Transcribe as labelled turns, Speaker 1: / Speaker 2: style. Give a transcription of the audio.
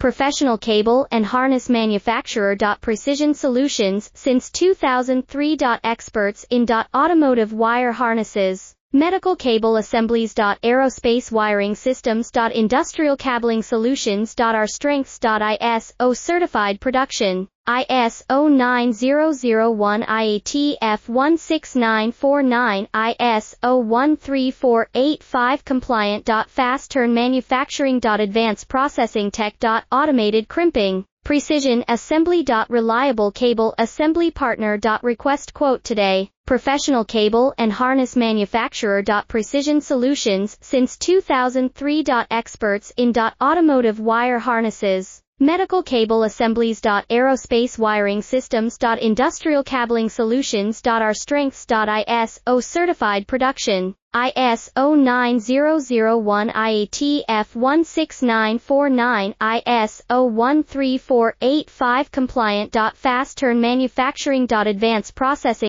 Speaker 1: professional cable and harness manufacturer. Precision Solutions since 2003. Experts in automotive wire harnesses, medical cable assemblies. Aerospace wiring systems. Industrial cabling solutions. Our strengths. ISO certified production, ISO 9001 IATF 16949, ISO 13485 compliant. Fast turn manufacturing. Advanced processing tech. Automated crimping, precision assembly. Reliable cable assembly partner. Request quote today. Professional cable and harness manufacturer. Precision Solutions since 2003. Experts in automotive wire harnesses, medical cable assemblies. Aerospace wiring systems. Industrial cabling solutions. Our strengths. ISO certified production, ISO 9001 IATF 16949, ISO 13485 compliant. Fast turn manufacturing. Advanced processing